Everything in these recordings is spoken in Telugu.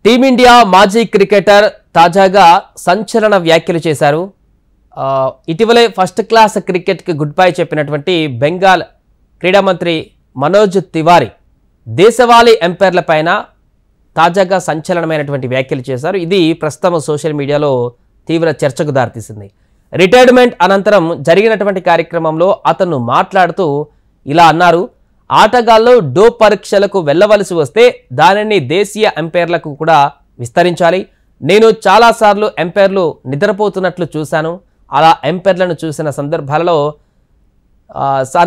టీమిండియా మాజీ క్రికెటర్ తాజాగా సంచలన వ్యాఖ్యలు చేశారు. ఇటీవలే ఫస్ట్ క్లాస్ క్రికెట్కి గుడ్ బై చెప్పినటువంటి బెంగాల్ క్రీడా మంత్రి మనోజ్ తివారీ దేశవాళీ ఎంపైర్ల పైన తాజాగా సంచలనమైనటువంటి వ్యాఖ్యలు చేశారు. ఇది ప్రస్తుతం సోషల్ మీడియాలో తీవ్ర చర్చకు దారితీసింది. రిటైర్మెంట్ అనంతరం జరిగినటువంటి కార్యక్రమంలో అతను మాట్లాడుతూ ఇలా అన్నారు. ఆటగాళ్ళు డోప్ పరీక్షలకు వెళ్ళవలసి వస్తే దానిని దేశీయ ఎంపైర్లకు కూడా విస్తరించాలి. నేను చాలాసార్లు ఎంపైర్లు నిద్రపోతున్నట్లు చూశాను. అలా ఎంపైర్లను చూసిన సందర్భాలలో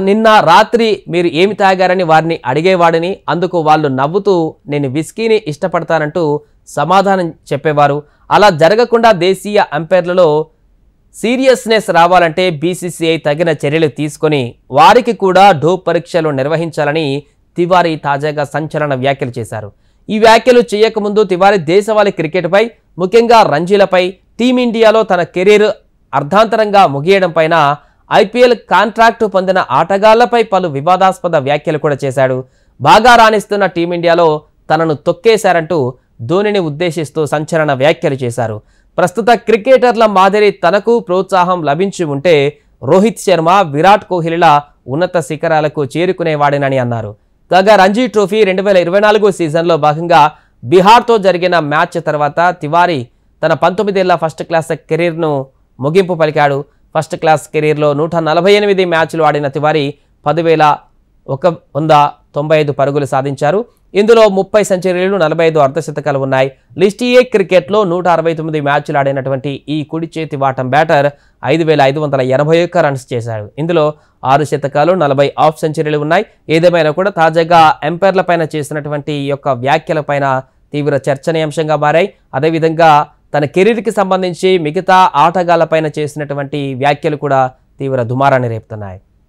నిన్న రాత్రి మీరు ఏమి తాగారని వారిని అడిగేవాడిని. అందుకు వాళ్ళు నవ్వుతూ నేను విస్కీని ఇష్టపడతానంటూ సమాధానం చెప్పేవారు. అలా జరగకుండా దేశీయ ఎంపైర్లలో సీరియస్నెస్ రావాలంటే బీసీసీఐ తగిన చర్యలు తీసుకొని వారికి కూడా డోప్ పరీక్షలు నిర్వహించాలని తివారీ తాజాగా సంచలన వ్యాఖ్యలు చేశారు. ఈ వ్యాఖ్యలు చేయకముందు తివారీ దేశవాళీ క్రికెట్పై, ముఖ్యంగా రంజీలపై, టీమిండియాలో తన కెరీర్ అర్ధాంతరంగా ముగియడం పైన, ఐపీఎల్ కాంట్రాక్టు పొందిన ఆటగాళ్లపై పలు వివాదాస్పద వ్యాఖ్యలు కూడా చేశాడు. బాగా రాణిస్తున్న టీమిండియాలో తనను తొక్కేశారంటూ ధోనిని ఉద్దేశిస్తూ సంచలన వ్యాఖ్యలు చేశారు. ప్రస్తుత క్రికెటర్ల మాదిరి తనకు ప్రోత్సాహం లభించి ఉంటే రోహిత్ శర్మ, విరాట్ కోహ్లీల ఉన్నత శిఖరాలకు చేరుకునేవాడేనని అన్నారు. కాగా రంజీ ట్రోఫీ 2024 సీజన్లో భాగంగా బీహార్తో జరిగిన మ్యాచ్ తర్వాత తివారీ తన 19 ఏళ్ల ఫస్ట్ క్లాస్ కెరీర్ను ముగింపు పలికాడు. ఫస్ట్ క్లాస్ కెరీర్లో 148 మ్యాచ్లు ఆడిన తివారీ 10,195 పరుగులు సాధించారు. ఇందులో 30 సెంచరీలు, 45 అర్ధశతకాలు ఉన్నాయి. లిస్ట్ ఏ క్రికెట్లో 169 మ్యాచ్లు ఆడినటువంటి ఈ కుడి చేతి వాటం బ్యాటర్ 5,581 రన్స్ చేశాడు. ఇందులో 6 శతకాలు, 40 హాఫ్ సెంచరీలు ఉన్నాయి. ఏదేమైనా కూడా తాజాగా ఎంపైర్ల పైన చేసినటువంటి ఈ యొక్క వ్యాఖ్యలపైన తీవ్ర చర్చనీయాంశంగా మారాయి. అదేవిధంగా తన కెరీర్కి సంబంధించి మిగతా ఆటగాళ్లపైన చేసినటువంటి వ్యాఖ్యలు కూడా తీవ్ర దుమారాన్ని రేపుతున్నాయి.